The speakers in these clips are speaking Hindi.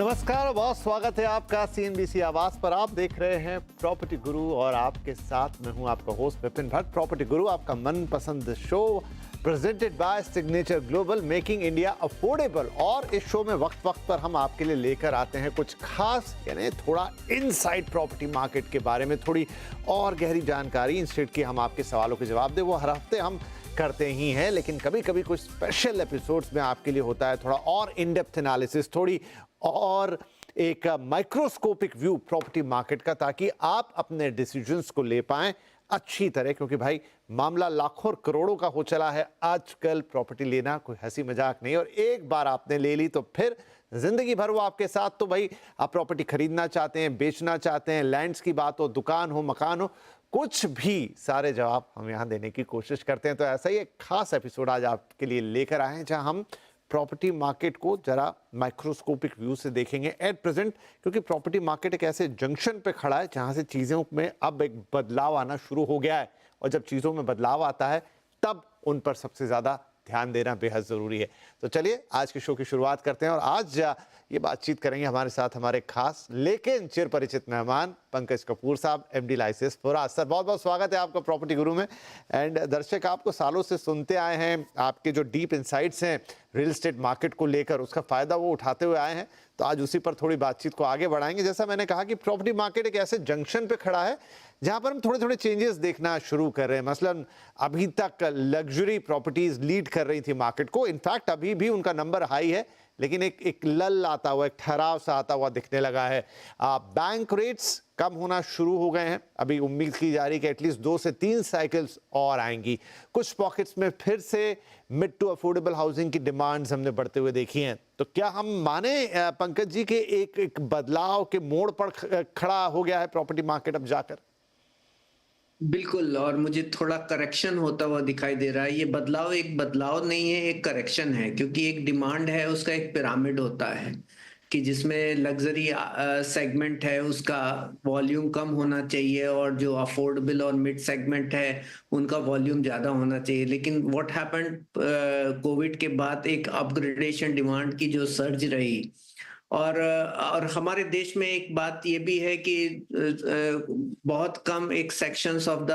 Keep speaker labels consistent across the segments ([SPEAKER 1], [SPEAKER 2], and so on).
[SPEAKER 1] नमस्कार, बहुत स्वागत है आपका सीएनबीसी आवाज पर। आप देख रहे हैं प्रॉपर्टी गुरु और आपके साथ मैं हूं आपका होस्ट विपिन भट्ट। प्रॉपर्टी गुरु आपका मनपसंद show presented by signature global, making India affordable. और इस शो में वक्त वक्त पर हम आपके लिए लेकर आते हैं कुछ खास, यानी थोड़ा इनसाइड प्रॉपर्टी मार्केट के बारे में थोड़ी और गहरी जानकारी। इंस्टेड की हम आपके सवालों के जवाब दें, वो हर हफ्ते हम करते ही हैं, लेकिन कभी कभी कुछ स्पेशल एपिसोड्स में आपके लिए होता है थोड़ा और इन डेप्थ एनालिसिस, थोड़ी और एक माइक्रोस्कोपिक व्यू प्रॉपर्टी मार्केट का, ताकि आप अपने डिसीजंस को ले पाएं अच्छी तरह। क्योंकि भाई मामला लाखों और करोड़ों का हो चला है आजकल। प्रॉपर्टी लेना कोई हंसी मजाक नहीं, और एक बार आपने ले ली तो फिर जिंदगी भर वो आपके साथ। तो भाई आप प्रॉपर्टी खरीदना चाहते हैं, बेचना चाहते हैं, लैंड्स की बात हो, दुकान हो, मकान हो, कुछ भी, सारे जवाब हम यहाँ देने की कोशिश करते हैं। तो ऐसा ही एक खास एपिसोड आज आपके लिए लेकर आए हैं, जहाँ हम प्रॉपर्टी मार्केट को जरा माइक्रोस्कोपिक व्यू से देखेंगे एट प्रेजेंट। क्योंकि प्रॉपर्टी मार्केट एक ऐसे जंक्शन पे खड़ा है जहाँ से चीज़ों में अब एक बदलाव आना शुरू हो गया है, और जब चीज़ों में बदलाव आता है तब उन पर सबसे ज़्यादा ध्यान देना बेहद ज़रूरी है। तो चलिए आज के शो की शुरुआत करते हैं, और आज ये बातचीत करेंगे हमारे साथ हमारे खास लेकिन चिर परिचित मेहमान पंकज कपूर साहब, एमडी लाइसेंस फराज। सर बहुत बहुत स्वागत है आपका प्रॉपर्टी गुरु में। एंड दर्शक आपको सालों से सुनते आए हैं, आपके जो डीप इनसाइट्स हैं रियल एस्टेट मार्केट को लेकर, उसका फ़ायदा वो उठाते हुए आए हैं। तो आज उसी पर थोड़ी बातचीत को आगे बढ़ाएंगे। जैसा मैंने कहा कि प्रॉपर्टी मार्केट एक ऐसे जंक्शन पे खड़ा है जहां पर हम थोड़े थोड़े चेंजेस देखना शुरू कर रहे हैं। मसलन अभी तक लग्जरी प्रॉपर्टीज लीड कर रही थी मार्केट को, इनफैक्ट अभी भी उनका नंबर हाई है, लेकिन एक लल आता हुआ, एक ठहराव सा आता हुआ दिखने लगा है। बैंक रेट्स कम होना शुरू हो गए हैं। अभी उम्मीद की जा रही है कि एटलीस्ट 2 से 3 साइकिल्स और आएंगी। कुछ पॉकेट्स में फिर से मिड टू अफोर्डेबल हाउसिंग की डिमांड्स हमने बढ़ते हुए देखी हैं। तो क्या हम माने पंकज जी के एक बदलाव के मोड़ पर खड़ा हो गया है प्रॉपर्टी मार्केट अब जाकर?
[SPEAKER 2] बिल्कुल, और मुझे थोड़ा करेक्शन होता हुआ दिखाई दे रहा है। ये बदलाव एक बदलाव नहीं है, एक करेक्शन है। क्योंकि एक डिमांड है, उसका एक पिरामिड होता है कि जिसमें लग्जरी सेगमेंट है उसका वॉल्यूम कम होना चाहिए, और जो अफोर्डेबल और मिड सेगमेंट है उनका वॉल्यूम ज़्यादा होना चाहिए। लेकिन व्हाट हैपेंड, कोविड के बाद एक अपग्रेडेशन डिमांड की जो सर्ज रही, और हमारे देश में एक बात ये भी है कि बहुत कम एक सेक्शंस ऑफ द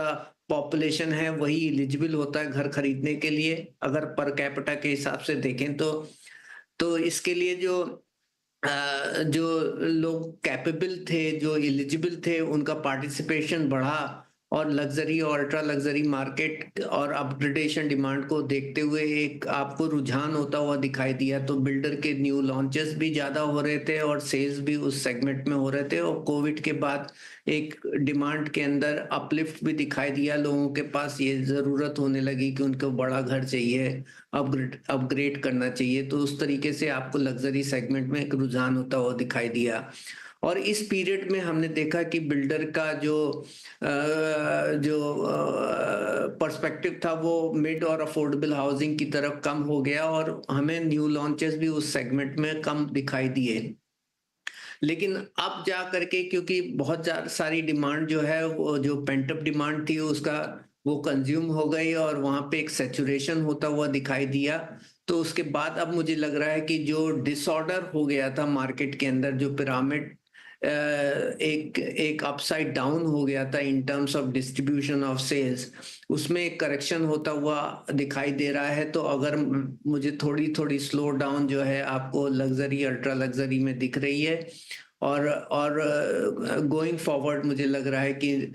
[SPEAKER 2] पॉपुलेशन है वही एलिजिबल होता है घर खरीदने के लिए, अगर पर कैपिटा के हिसाब से देखें तो इसके लिए जो लोग कैपेबल थे, जो एलिजिबल थे, उनका पार्टिसिपेशन बढ़ा, और लग्जरी और अल्ट्रा लग्जरी मार्केट और अपग्रेडेशन डिमांड को देखते हुए एक आपको रुझान होता हुआ दिखाई दिया। तो बिल्डर के न्यू लॉन्चेस भी ज्यादा हो रहे थे और सेल्स भी उस सेगमेंट में हो रहे थे, और कोविड के बाद एक डिमांड के अंदर अपलिफ्ट भी दिखाई दिया। लोगों के पास ये जरूरत होने लगी कि उनको बड़ा घर चाहिए, अपग्रेड करना चाहिए। तो उस तरीके से आपको लग्जरी सेगमेंट में एक रुझान होता हुआ दिखाई दिया। और इस पीरियड में हमने देखा कि बिल्डर का जो पर्सपेक्टिव था वो मिड और अफोर्डेबल हाउसिंग की तरफ कम हो गया, और हमें न्यू लॉन्चेस भी उस सेगमेंट में कम दिखाई दिए। लेकिन अब जा करके, क्योंकि बहुत सारी डिमांड जो है, वो जो पेंट अप डिमांड थी उसका वो कंज्यूम हो गई, और वहां पे एक सैचुरेशन होता हुआ दिखाई दिया। तो उसके बाद अब मुझे लग रहा है कि जो डिसऑर्डर हो गया था मार्केट के अंदर, जो पिरामिड एक अपसाइड डाउन हो गया था in terms of distribution of sales, उसमें एक करेक्शन होता हुआ दिखाई दे रहा है। तो अगर मुझे थोड़ी थोड़ी स्लो डाउन जो है आपको लग्जरी अल्ट्रा लग्जरी में दिख रही है, और गोइंग फॉरवर्ड मुझे लग रहा है कि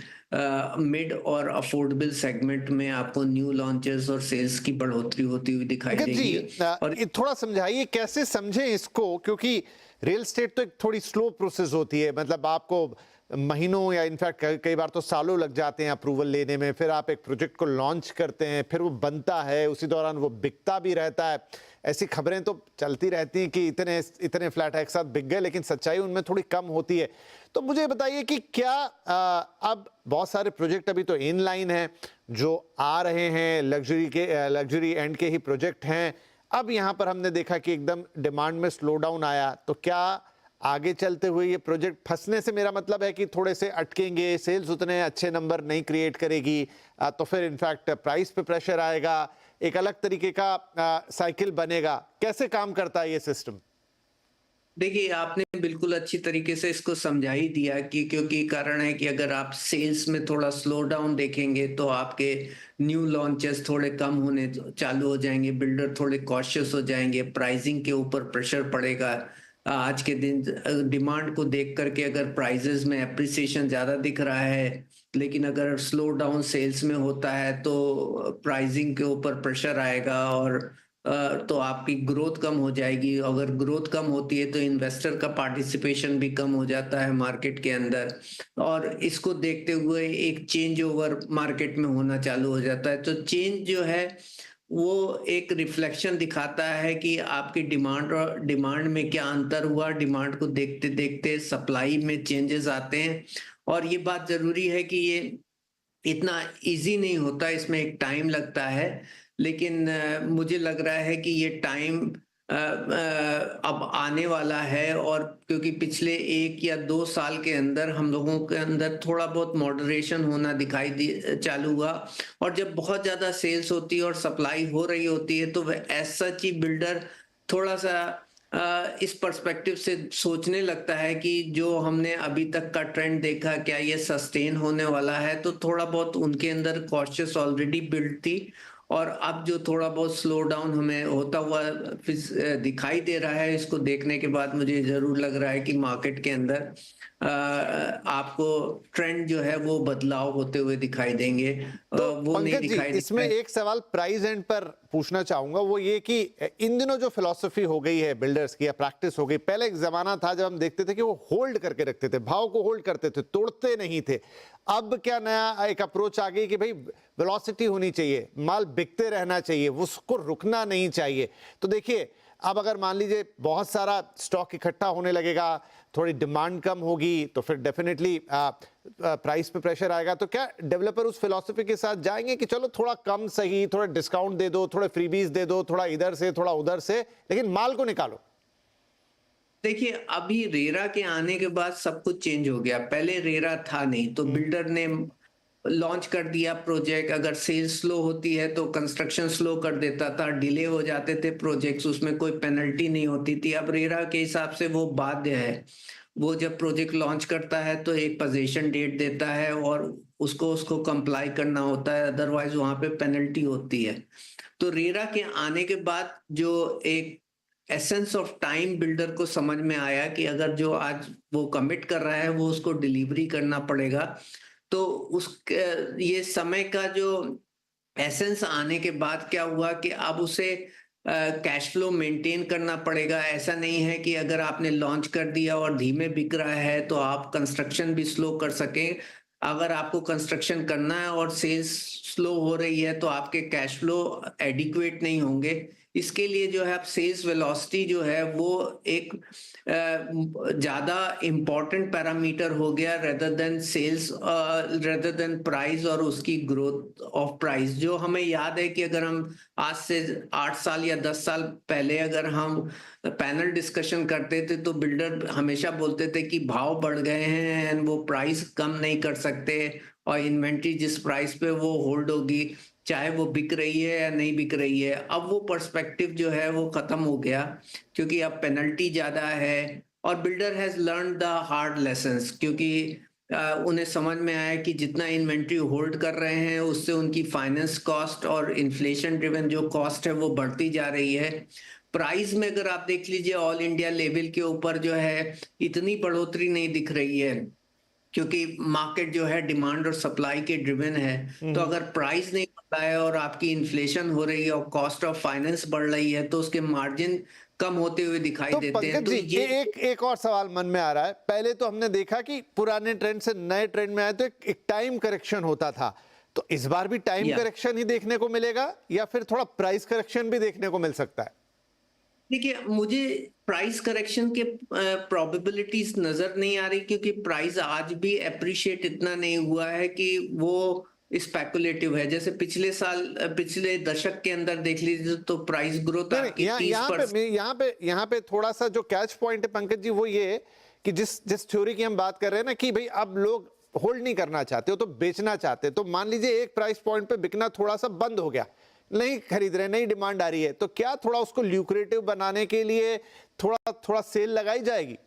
[SPEAKER 2] मिड और अफोर्डेबल सेगमेंट में आपको न्यू लॉन्चेस और सेल्स की बढ़ोतरी होती हुई दिखाई देगी।
[SPEAKER 1] और ये थोड़ा समझाइए कैसे समझें इसको, क्योंकि रियल एस्टेट तो एक थोड़ी स्लो प्रोसेस होती है। मतलब आपको महीनों या इनफैक्ट कई बार तो सालों लग जाते हैं अप्रूवल लेने में। फिर आप एक प्रोजेक्ट को लॉन्च करते हैं, फिर वो बनता है, उसी दौरान वो बिकता भी रहता है। ऐसी खबरें तो चलती रहती हैं कि इतने इतने फ्लैट एक साथ बिक गए, लेकिन सच्चाई उनमें थोड़ी कम होती है। तो मुझे बताइए कि क्या अब बहुत सारे प्रोजेक्ट अभी तो इन लाइन है जो आ रहे हैं, लग्जरी एंड के ही प्रोजेक्ट हैं। अब यहाँ पर हमने देखा कि एकदम डिमांड में स्लो डाउन आया, तो क्या आगे चलते हुए ये प्रोजेक्ट फंसने से मेरा मतलब है कि थोड़े से अटकेंगे, सेल्स उतने अच्छे नंबर नहीं क्रिएट करेगी, तो फिर इनफैक्ट प्राइस पे प्रेशर आएगा, एक अलग तरीके का साइकिल बनेगा? कैसे काम करता है ये सिस्टम?
[SPEAKER 2] देखिए, आपने बिल्कुल अच्छी तरीके से इसको समझा ही दिया कि क्योंकि कारण है कि अगर आप सेल्स में थोड़ा स्लो डाउन देखेंगे तो आपके न्यू लॉन्चेस थोड़े कम होने चालू हो जाएंगे, बिल्डर थोड़े कॉशियस हो जाएंगे, प्राइसिंग के ऊपर प्रेशर पड़ेगा। आज के दिन डिमांड को देख करके अगर प्राइजेस में एप्रिसिएशन ज़्यादा दिख रहा है, लेकिन अगर स्लो डाउन सेल्स में होता है तो प्राइसिंग के ऊपर प्रेशर आएगा और तो आपकी ग्रोथ कम हो जाएगी। अगर ग्रोथ कम होती है तो इन्वेस्टर का पार्टिसिपेशन भी कम हो जाता है मार्केट के अंदर, और इसको देखते हुए एक चेंज ओवर मार्केट में होना चालू हो जाता है। तो चेंज जो है वो एक रिफ्लेक्शन दिखाता है कि आपकी डिमांड और डिमांड में क्या अंतर हुआ। डिमांड को देखते देखते सप्लाई में चेंजेस आते हैं, और ये बात जरूरी है कि ये इतना इजी नहीं होता, इसमें एक टाइम लगता है। लेकिन मुझे लग रहा है कि ये टाइम अब आने वाला है, और क्योंकि पिछले 1 या 2 साल के अंदर हम लोगों के अंदर थोड़ा बहुत मॉडरेशन होना दिखाई दे चालू हुआ, और जब बहुत ज्यादा सेल्स होती है और सप्लाई हो रही होती है तो वह एज सच ही बिल्डर थोड़ा सा इस पर्सपेक्टिव से सोचने लगता है कि जो हमने अभी तक का ट्रेंड देखा क्या ये सस्टेन होने वाला है। तो थोड़ा बहुत उनके अंदर कॉशियस ऑलरेडी बिल्ड थी, और अब जो थोड़ा बहुत स्लो डाउन हमें होता हुआ दिखाई दे रहा है, इसको देखने के बाद मुझे जरूर लग रहा है कि मार्केट के अंदर आपको ट्रेंड जो है वो बदलाव होते हुए दिखाई देंगे।
[SPEAKER 1] तो
[SPEAKER 2] वो नहीं
[SPEAKER 1] पंकज जी,
[SPEAKER 2] दिखाई
[SPEAKER 1] इसमें एक सवाल प्राइस एंड पर पूछना चाहूंगा, वो ये कि इन दिनों जो फिलॉसफी हो गई है बिल्डर्स की या प्रैक्टिस हो गई, पहले एक जमाना था जब हम देखते थे कि वो होल्ड करके रखते थे, भाव को होल्ड करते थे, तोड़ते नहीं थे। अब क्या नया एक अप्रोच आ गई कि भाई वेलोसिटी होनी चाहिए, माल बिकते रहना चाहिए, उसको रुकना नहीं चाहिए। तो देखिए, अब अगर मान लीजिए बहुत सारा स्टॉक इकट्ठा होने लगेगा, थोड़ी डिमांड कम होगी, तो फिर डेफिनेटली प्राइस पे प्रेशर आएगा। तो क्या डेवलपर उस फिलॉसफी के साथ जाएंगे कि चलो थोड़ा कम सही, थोड़ा डिस्काउंट दे दो, थोड़े फ्रीबीज दे दो, थोड़ा इधर से थोड़ा उधर से, लेकिन माल को निकालो?
[SPEAKER 2] देखिए, अभी रेरा के आने के बाद सब कुछ चेंज हो गया। पहले रेरा था नहीं, तो बिल्डर ने लॉन्च कर दिया प्रोजेक्ट, अगर सेल्स स्लो होती है तो कंस्ट्रक्शन स्लो कर देता था, डिले हो जाते थे प्रोजेक्ट्स, उसमें कोई पेनल्टी नहीं होती थी। अब रेरा के हिसाब से वो बाध्य है, वो जब प्रोजेक्ट लॉन्च करता है तो एक पोजीशन डेट देता है और उसको उसको कंप्लाई करना होता है, अदरवाइज वहां पे पेनल्टी होती है। तो रेरा के आने के बाद जो एक एसेंस ऑफ टाइम बिल्डर को समझ में आया कि अगर जो आज वो कमिट कर रहा है वो उसको डिलीवरी करना पड़ेगा, तो उस ये समय का जो एसेंस आने के बाद क्या हुआ कि अब उसे कैश फ्लो मेंटेन करना पड़ेगा। ऐसा नहीं है कि अगर आपने लॉन्च कर दिया और धीमे बिक रहा है तो आप कंस्ट्रक्शन भी स्लो कर सकें। अगर आपको कंस्ट्रक्शन करना है और सेल्स स्लो हो रही है तो आपके कैश फ्लो एडिक्वेट नहीं होंगे। इसके लिए जो है अब सेल्स वेलोसिटी जो है वो एक ज्यादा इम्पोर्टेंट पैरामीटर हो गया rather than sales, rather than price और उसकी ग्रोथ ऑफ प्राइस। जो हमें याद है कि अगर हम आज से 8 साल या 10 साल पहले अगर हम पैनल डिस्कशन करते थे तो बिल्डर हमेशा बोलते थे कि भाव बढ़ गए हैं एंड वो प्राइस कम नहीं कर सकते, और इन्वेंट्री जिस प्राइस पे वो होल्ड होगी चाहे वो बिक रही है या नहीं बिक रही है। अब वो पर्सपेक्टिव जो है वो खत्म हो गया, क्योंकि अब पेनल्टी ज्यादा है और builder has learn the hard lessons, क्योंकि उन्हें समझ में आया कि जितना इन्वेंट्री होल्ड कर रहे हैं उससे उनकी फाइनेंस कॉस्ट और इन्फ्लेशन ड्रिवन जो कॉस्ट है वो बढ़ती जा रही है। प्राइस में अगर आप देख लीजिए ऑल इंडिया लेवल के ऊपर जो है इतनी बढ़ोतरी नहीं दिख रही है, क्योंकि मार्केट जो है डिमांड और सप्लाई के ड्रिवन है। तो अगर प्राइस नहीं बढ़ रहा है और आपकी इन्फ्लेशन हो रही है और कॉस्ट ऑफ फाइनेंस बढ़ रही है तो उसके मार्जिन कम होते हुए दिखाई
[SPEAKER 1] तो
[SPEAKER 2] देते हैं।
[SPEAKER 1] पंकज
[SPEAKER 2] तो
[SPEAKER 1] जी,
[SPEAKER 2] ये
[SPEAKER 1] एक और सवाल मन में आ रहा है। पहले तो हमने देखा कि पुराने ट्रेंड से नए ट्रेंड में आए तो एक टाइम करेक्शन होता था, तो इस बार भी टाइम करेक्शन ही देखने को मिलेगा या फिर थोड़ा प्राइस करेक्शन भी देखने को मिल सकता है?
[SPEAKER 2] देखिए, मुझे प्राइस करेक्शन के प्रोबेबिलिटीज नजर नहीं आ रही, क्योंकि प्राइस आज भी अप्रिशिएट इतना नहीं हुआ है कि वो स्पेकुलेटिव है। जैसे पिछले साल पिछले दशक के अंदर देख लीजिए तो प्राइस ग्रोथ आपकी 30%।
[SPEAKER 1] यहाँ पे थोड़ा सा जो कैच पॉइंट है पंकज जी वो ये कि जिस थ्योरी की हम बात कर रहे हैं ना कि भाई अब लोग होल्ड नहीं करना चाहते हो तो बेचना चाहते, तो मान लीजिए एक प्राइस पॉइंट पे बिकना थोड़ा सा बंद हो गया, नहीं खरीद रहे, नहीं डिमांड आ रही है, तो क्या थोड़ा उसको ल्यूक्रेटिव बनाने के लिए थोड़ा थोड़ा सेल लगाई जाएगी?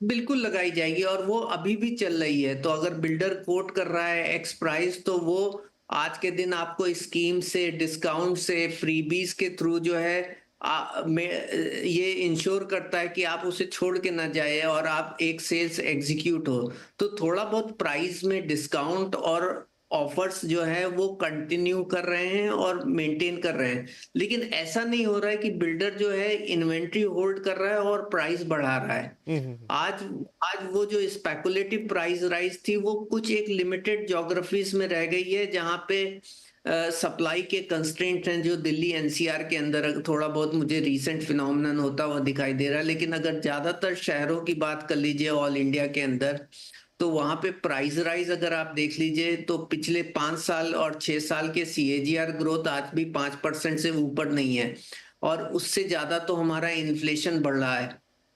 [SPEAKER 2] बिल्कुल लगाई जाएगी और वो अभी भी चल रही है। तो अगर बिल्डर कोट कर रहा है एक्स प्राइस, तो वो आज के दिन आपको स्कीम से, डिस्काउंट से, फ्रीबीज के थ्रू जो है ये इंश्योर करता है कि आप उसे छोड़ के ना जाए और आप एक सेल्स एग्जीक्यूट हो। तो थोड़ा बहुत प्राइस में डिस्काउंट और ऑफर्स जो है वो कंटिन्यू कर रहे हैं और मेंटेन कर रहे हैं। लेकिन ऐसा नहीं हो रहा है कि बिल्डर जो है इन्वेंट्री होल्ड कर रहा है और प्राइस बढ़ा रहा है। आज आज वो जो स्पेकुलेटिव प्राइस राइज थी वो कुछ एक लिमिटेड ज्योग्राफीज में रह गई है, जहां पे सप्लाई के कंस्ट्रेंट हैं, जो दिल्ली एनसीआर के अंदर थोड़ा बहुत मुझे रीसेंट फिनोमिनन होता हुआ दिखाई दे रहा है। लेकिन अगर ज्यादातर शहरों की बात कर लीजिए ऑल इंडिया के अंदर, तो वहां पे प्राइस राइज अगर आप देख लीजिए तो पिछले 5 साल और 6 साल के सीएजीआर ग्रोथ आज भी 5% से ऊपर नहीं है, और उससे ज्यादा तो हमारा इन्फ्लेशन बढ़ रहा है।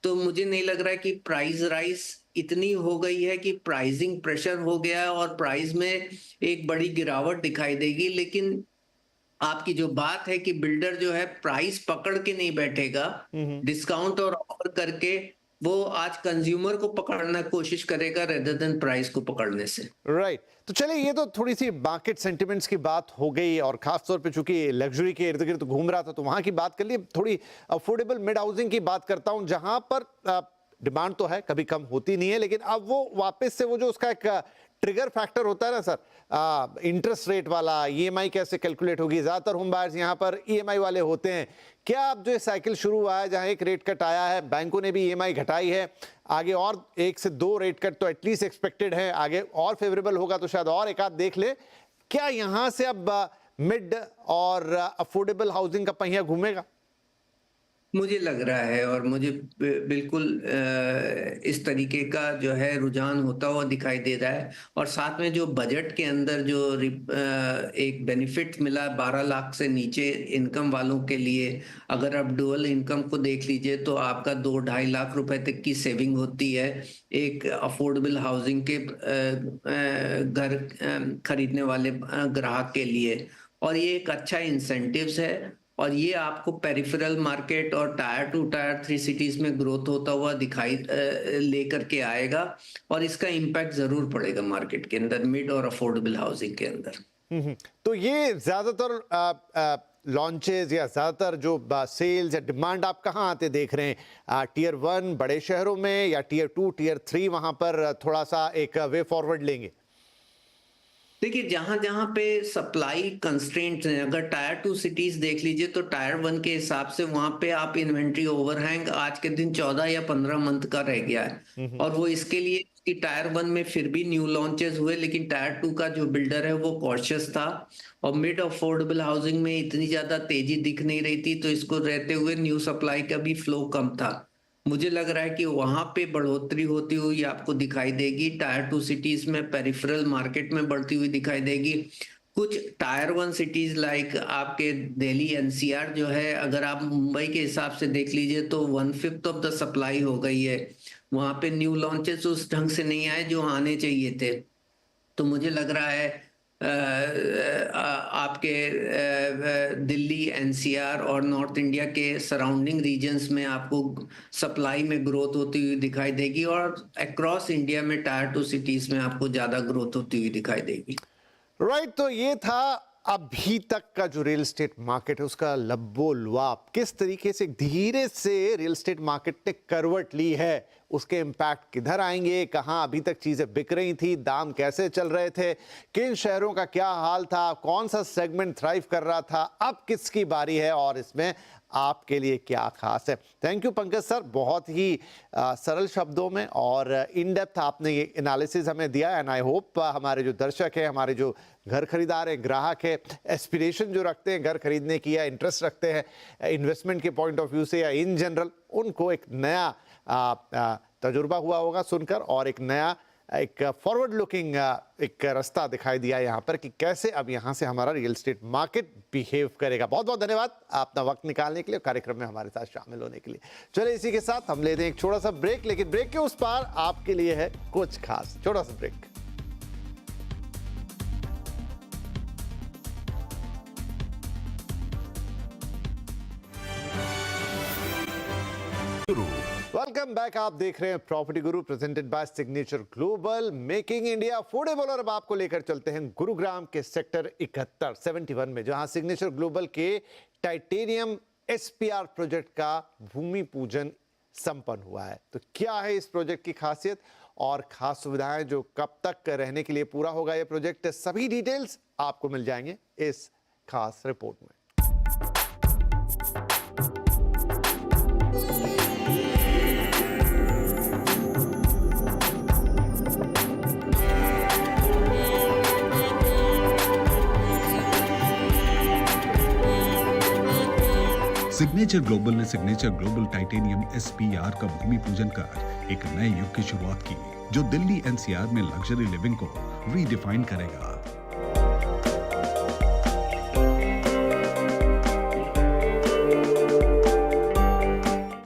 [SPEAKER 2] तो मुझे नहीं लग रहा है कि प्राइस राइज इतनी हो गई है कि प्राइसिंग प्रेशर हो गया है और प्राइस में एक बड़ी गिरावट दिखाई देगी। लेकिन आपकी जो बात है कि बिल्डर जो है प्राइस पकड़ के नहीं बैठेगा, डिस्काउंट और ऑफर करके वो आज कंज्यूमर को पकड़ना कोशिश करेगा रेदर देन प्राइस को पकड़ने से।
[SPEAKER 1] राइट तो चलिए, ये तो थोड़ी सी मार्केट सेंटिमेंट्स की बात हो गई और खास तौर पे चूंकि लग्जरी के इर्द गिर्द घूम रहा था तो वहां की बात कर लिए। थोड़ी अफोर्डेबल मिड हाउसिंग की बात करता हूं, जहां पर डिमांड तो है, कभी कम होती नहीं है, लेकिन अब वो वापस से वो जो उसका एक ट्रिगर फैक्टर होता है ना सर, इंटरेस्ट रेट वाला, ईएमआई कैसे कैलकुलेट होगी। ज्यादातर होम बायर्स यहाँ पर ईएमआई वाले होते हैं। क्या अब जो साइकिल शुरू हुआ है, जहां एक रेट कट आया है, बैंकों ने भी ईएमआई घटाई है, आगे और 1 से 2 रेट कट तो एटलीस्ट एक्सपेक्टेड है, आगे और फेवरेबल होगा तो शायद और एक आध देख ले, क्या यहां से अब मिड और अफोर्डेबल हाउसिंग का पहिया घूमेगा?
[SPEAKER 2] मुझे लग रहा है, और मुझे बिल्कुल इस तरीके का जो है रुझान होता हुआ दिखाई दे रहा है। और साथ में जो बजट के अंदर जो एक बेनिफिट मिला 12 लाख से नीचे इनकम वालों के लिए, अगर आप डुअल इनकम को देख लीजिए तो आपका 2-2.5 लाख रुपए तक की सेविंग होती है एक अफोर्डेबल हाउसिंग के घर खरीदने वाले ग्राहक के लिए। और ये एक अच्छा इंसेंटिव्स है, और ये आपको पेरिफेरल मार्केट और टायर 2 टायर 3 सिटीज में ग्रोथ होता हुआ दिखाई लेकर के आएगा, और इसका इम्पैक्ट जरूर पड़ेगा मार्केट के अंदर, मिड और अफोर्डेबल हाउसिंग के अंदर।
[SPEAKER 1] तो ये ज्यादातर लॉन्चेस या ज्यादातर जो सेल्स या डिमांड आप कहाँ आते देख रहे हैं? टियर 1 बड़े शहरों में, या टियर 2 टियर 3 वहां पर थोड़ा सा एक वे फॉरवर्ड लेंगे?
[SPEAKER 2] देखिए, जहां जहां पे सप्लाई कंस्ट्रेंट्स हैं, अगर टायर 2 सिटीज देख लीजिए तो टायर 1 के हिसाब से वहां पे आप इन्वेंट्री ओवरहैंग आज के दिन 14 या 15 मंथ का रह गया है। और वो इसके लिए कि टायर 1 में फिर भी न्यू लॉन्चेस हुए, लेकिन टायर 2 का जो बिल्डर है वो कॉशियस था, और मिड अफोर्डेबल हाउसिंग में इतनी ज्यादा तेजी दिख नहीं रही थी, तो इसको रहते हुए न्यू सप्लाई का भी फ्लो कम था। मुझे लग रहा है कि वहां पे बढ़ोतरी होती हुई आपको दिखाई देगी, टायर 2 सिटीज में पेरिफेरल मार्केट में बढ़ती हुई दिखाई देगी। कुछ टायर 1 सिटीज लाइक आपके दिल्ली एनसीआर जो है, अगर आप मुंबई के हिसाब से देख लीजिए तो 1/5 ऑफ द सप्लाई हो गई है। वहां पे न्यू लॉन्चेस उस ढंग से नहीं आए जो आने चाहिए थे। तो मुझे लग रहा है आपके दिल्ली एनसीआर और नॉर्थ इंडिया के सराउंडिंग रीजन्स में आपको सप्लाई में ग्रोथ होती हुई दिखाई देगी, और अक्रॉस इंडिया में टायर 2 सिटीज में आपको ज्यादा ग्रोथ होती हुई दिखाई देगी।
[SPEAKER 1] राइट तो ये था अभी तक का जो रियल एस्टेट मार्केट है उसका लब्बो लुआब, किस तरीके से धीरे से रियल एस्टेट मार्केट ने करवट ली है, उसके इम्पैक्ट किधर आएंगे, कहां अभी तक चीजें बिक रही थी, दाम कैसे चल रहे थे, किन शहरों का क्या हाल था, कौन सा सेगमेंट थ्राइव कर रहा था, अब किसकी बारी है और इसमें आपके लिए क्या खास है। थैंक यू पंकज सर, बहुत ही सरल शब्दों में और इन डेप्थ आपने ये एनालिसिस हमें दिया, एंड आई होप हमारे जो दर्शक हैं, हमारे जो घर खरीदार हैं, ग्राहक है, एस्पिरेशन जो रखते हैं घर खरीदने की या इंटरेस्ट रखते हैं इन्वेस्टमेंट के पॉइंट ऑफ व्यू से या इन जनरल, उनको एक नया तजुर्बा हुआ होगा सुनकर, और एक नया एक फॉरवर्ड लुकिंग एक रास्ता दिखाई दिया यहाँ पर कि कैसे अब यहाँ से हमारा रियल एस्टेट मार्केट बिहेव करेगा। बहुत बहुत धन्यवाद अपना वक्त निकालने के लिए, कार्यक्रम में हमारे साथ शामिल होने के लिए। चलिए इसी के साथ हम लेते हैं एक छोटा सा ब्रेक, लेकिन ब्रेक के उस पार आपके लिए है कुछ खास। छोटा सा ब्रेक।
[SPEAKER 3] शुरू
[SPEAKER 1] वेलकम बैक। आप देख रहे हैं property Guru presented by signature global, making India affordable. और अब आपको लेकर चलते हैं गुरुग्राम के सेक्टर 71 में, जहां सिग्नेचर ग्लोबल के टाइटेनियम एसपीआर प्रोजेक्ट का भूमि पूजन संपन्न हुआ है। तो क्या है इस प्रोजेक्ट की खासियत और खास सुविधाएं जो कब तक रहने के लिए पूरा होगा ये प्रोजेक्ट, सभी डिटेल्स आपको मिल जाएंगे इस खास रिपोर्ट में।
[SPEAKER 3] सिग्नेचर ग्लोबल ने सिग्नेचर ग्लोबल टाइटेनियम एसपीआर का भूमि पूजन कर एक नए युग की शुरुआत की, जो दिल्ली एनसीआर में लग्जरी लिविंग को रीडिफाइन करेगा।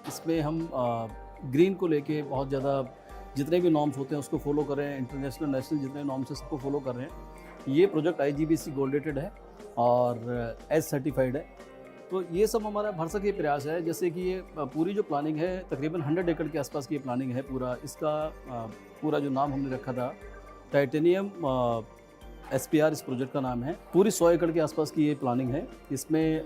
[SPEAKER 4] इसमें हम ग्रीन को लेके बहुत ज़्यादा जितने भी नॉर्म्स होते हैं उसको फॉलो कर रहे हैं। इंटरनेशनल नेशनल जितने नॉर्म्स हैं सबको फॉलो कर रहे हैं। ये प्रोजेक्ट IGBC गोल्ड रेटेड है और एज सर्टिफाइड है। तो ये सब हमारा भरसक ये प्रयास है। जैसे कि ये पूरी जो प्लानिंग है तकरीबन 100 एकड़ के आसपास की ये प्लानिंग है। पूरा इसका पूरा जो नाम हमने रखा था टाइटेनियम SPR इस प्रोजेक्ट का नाम है। पूरी 100 एकड़ के आसपास की ये प्लानिंग है। इसमें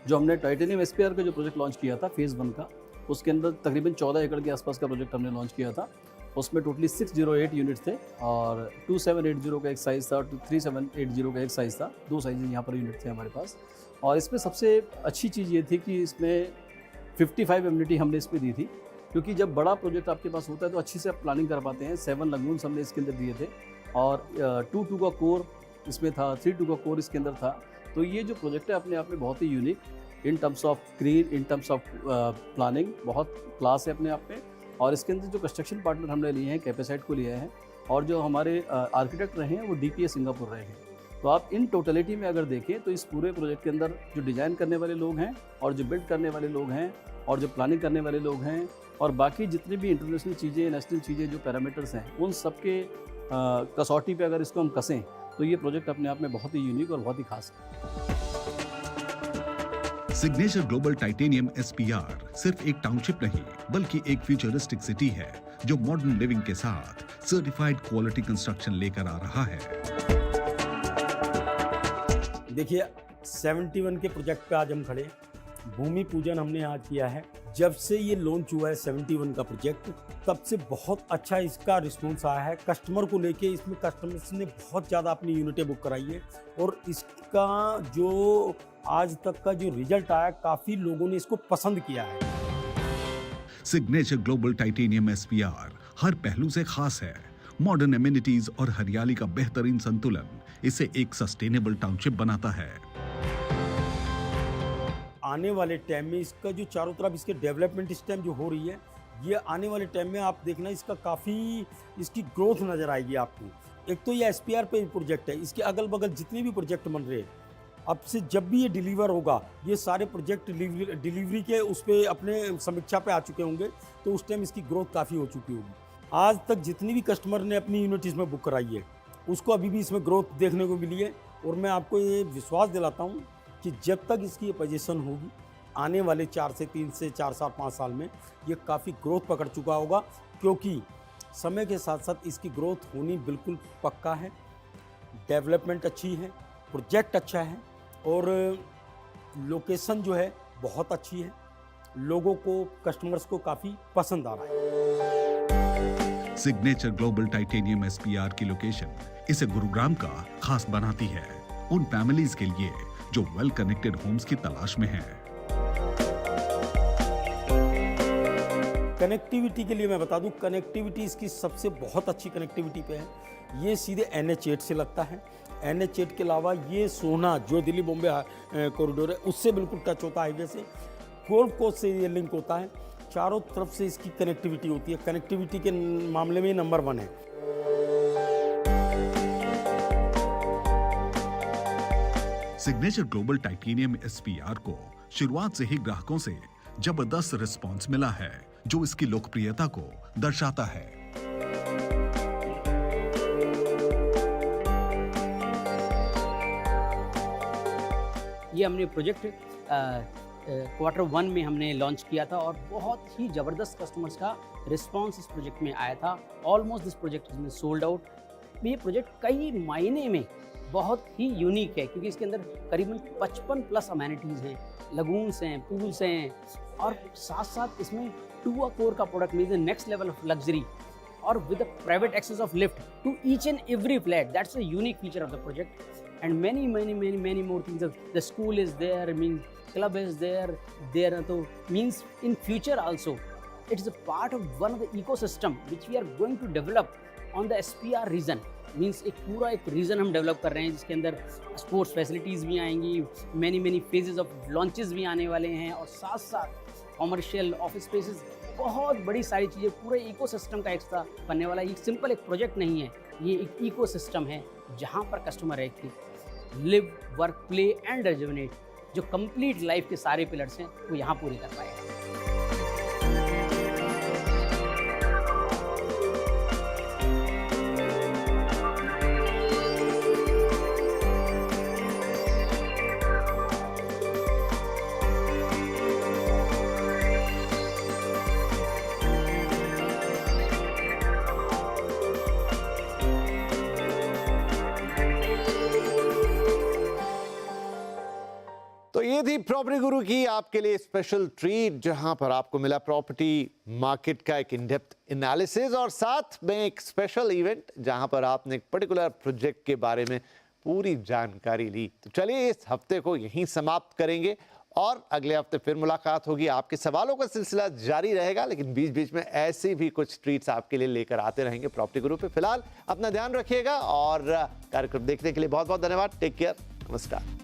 [SPEAKER 4] जो हमने टाइटेनियम SPR का जो प्रोजेक्ट लॉन्च किया था फेज़ 1 का, उसके अंदर तकरीबन 14 एकड़ के आसपास का प्रोजेक्ट हमने लॉन्च किया था। उसमें टोटली 608 यूनिट्स थे और 2780 का एक साइज़ था और 3780 का एक साइज़ था। 2 साइज़ यहाँ पर यूनिट थे हमारे पास। और इसमें सबसे अच्छी चीज़ ये थी कि इसमें 55 एम्यूनिटी हमने इसमें दी थी, क्योंकि जब बड़ा प्रोजेक्ट आपके पास होता है तो अच्छी से आप प्लानिंग कर पाते हैं। 7 लगून्स हमने इसके अंदर दिए थे और 2 का कोर इसमें था, 3 का कोर इसके अंदर था। तो ये जो प्रोजेक्ट है अपने आप में बहुत ही unique in terms of green, in terms of planning, बहुत क्लास है अपने आप में। और इसके अंदर जो कंस्ट्रक्शन पार्टनर हमने लिए हैं कैपेसाइट को लिए हैं और जो हमारे आर्किटेक्ट रहे हैं वो DPA सिंगापुर रहे हैं। तो आप इन टोटलिटी में अगर देखें तो इस पूरे प्रोजेक्ट के अंदर जो डिज़ाइन करने वाले लोग हैं और जो बिल्ड करने वाले लोग हैं और जो प्लानिंग करने वाले लोग हैं और बाकी जितनी भी इंटरनेशनल चीज़ें, नेशनल चीज़ें, जो पैरामीटर्स हैं, उन सब के कसौटी पे अगर इसको हम कसें तो ये प्रोजेक्ट अपने आप में बहुत ही यूनिक और बहुत ही खास है।
[SPEAKER 3] सिग्नेचर ग्लोबल टाइटेनियम SPR सिर्फ एक टाउनशिप नहीं बल्कि एक फ्यूचरिस्टिक सिटी है, जो मॉडर्न लिविंग के साथ सर्टिफाइड क्वालिटी कंस्ट्रक्शन लेकर आ रहा है।
[SPEAKER 5] देखिए 71 के प्रोजेक्ट पे आज हम खड़े। भूमि पूजन हमने आज किया है। जब से ये लॉन्च हुआ है 71 का प्रोजेक्ट, तब से बहुत अच्छा इसका रिस्पॉन्स आया है। कस्टमर को लेके इसमें कस्टमर्स ने बहुत ज़्यादा अपनी यूनिटें बुक कराई है और इसका जो आज तक का जो रिजल्ट आया, काफ़ी लोगों ने इसको पसंद किया है।
[SPEAKER 3] सिग्नेचर ग्लोबल टाइटेनियम SPR हर पहलू से खास है। मॉडर्न एमिनिटीज और हरियाली का बेहतरीन संतुलन इसे एक सस्टेनेबल टाउनशिप बनाता है।
[SPEAKER 5] आने वाले टाइम में इसका जो चारों तरफ इसके डेवलपमेंट इस टाइम जो हो रही है, ये आने वाले टाइम में आप देखना इसका काफ़ी इसकी ग्रोथ नज़र आएगी आपको। एक तो ये SPR पे प्रोजेक्ट है, इसके अगल बगल जितने भी प्रोजेक्ट बन रहे हैं, अब से जब भी ये डिलीवर होगा, ये सारे प्रोजेक्ट डिलीवरी के उस पर अपने समीक्षा पे आ चुके होंगे, तो उस टाइम इसकी ग्रोथ काफ़ी हो चुकी होगी। आज तक जितनी भी कस्टमर ने अपनी यूनिट इसमें बुक कराई है, उसको अभी भी इसमें ग्रोथ देखने को मिली है। और मैं आपको ये विश्वास दिलाता हूँ कि जब तक इसकी ये पोजीशन होगी, आने वाले 4 से 3 से 4 साल 5 साल में ये काफ़ी ग्रोथ पकड़ चुका होगा, क्योंकि समय के साथ साथ इसकी ग्रोथ होनी बिल्कुल पक्का है। डेवलपमेंट अच्छी है, प्रोजेक्ट अच्छा है और लोकेशन जो है बहुत अच्छी है। लोगों को, कस्टमर्स को काफ़ी पसंद आ रहा है।
[SPEAKER 3] सिग्नेचर ग्लोबल टाइटेनियम SPR की लोकेशन इसे गुरुग्राम का खास बनाती है, उन फैमिलीज के लिए जो वेल कनेक्टेड होम्स की तलाश में हैं।
[SPEAKER 5] कनेक्टिविटी के लिए मैं बता दूं, कनेक्टिविटी इसकी सबसे बहुत अच्छी कनेक्टिविटी पे है। ये सीधे NH8 से लगता है। NH8 के अलावा ये सोना जो दिल्ली बॉम्बे कॉरिडोर है उससे बिल्कुल टच होता है, हाईवे से। गोल्फ कोस्ट से ये लिंक होता है। चारों तरफ से इसकी कनेक्टिविटी होती है। कनेक्टिविटी के मामले में नंबर 1 है।
[SPEAKER 3] सिग्नेचर ग्लोबल टाइटेनियम SPR को शुरुआत से ही ग्राहकों से जबरदस्त रिस्पांस मिला है, जो इसकी लोकप्रियता को दर्शाता है।
[SPEAKER 6] ये हमने प्रोजेक्ट Q1 में हमने लॉन्च किया था और बहुत ही ज़बरदस्त कस्टमर्स का रिस्पांस इस प्रोजेक्ट में आया था। Almost this project is sold out. ये प्रोजेक्ट कई मायने में बहुत ही यूनिक है क्योंकि इसके अंदर करीबन 55 प्लस अमेनिटीज़ हैं, लगून्स हैं, पूल्स हैं और साथ साथ इसमें 2 कोर का product means the next level of luxury और with the private access of lift to each and every flat. That's a unique feature of the project and many more things. The school is there, means club is there so means in future also it is a part of one of the ecosystem which we are going to develop on the SPR region. Means एक पूरा एक रीजन हम डेवलप कर रहे हैं जिसके अंदर स्पोर्ट्स फैसिलिटीज़ भी आएंगी, मैनी फेजेस ऑफ लॉन्चेस भी आने वाले हैं और साथ साथ कॉमर्शियल ऑफिस स्पेसेस, बहुत बड़ी सारी चीज़ें, पूरे इकोसिस्टम का हिस्सा बनने वाला। ये सिंपल एक प्रोजेक्ट नहीं है, ये एक इकोसिस्टम है जहाँ पर कस्टमर एक live, work, play and rejuvenate, जो कंप्लीट लाइफ के सारे पिलर्स हैं वो यहाँ पूरे कर पाएगा।
[SPEAKER 1] तो ये थी प्रॉपर्टी गुरु की आपके लिए स्पेशल ट्रीट, जहां पर आपको मिला प्रॉपर्टी मार्केट का एक इन-डेप्थ एनालिसिस और साथ में एक स्पेशल इवेंट जहां पर आपने एक पर्टिकुलर प्रोजेक्ट के बारे में पूरी जानकारी ली। तो चलिए इस हफ्ते को यहीं समाप्त करेंगे और अगले हफ्ते फिर मुलाकात होगी। आपके सवालों का सिलसिला जारी रहेगा, लेकिन बीच बीच में ऐसी भी कुछ ट्रीट्स आपके लिए लेकर आते रहेंगे प्रॉपर्टी गुरु पे। फिलहाल अपना ध्यान रखिएगा और कार्यक्रम देखने के लिए बहुत बहुत धन्यवाद। टेक केयर, नमस्कार।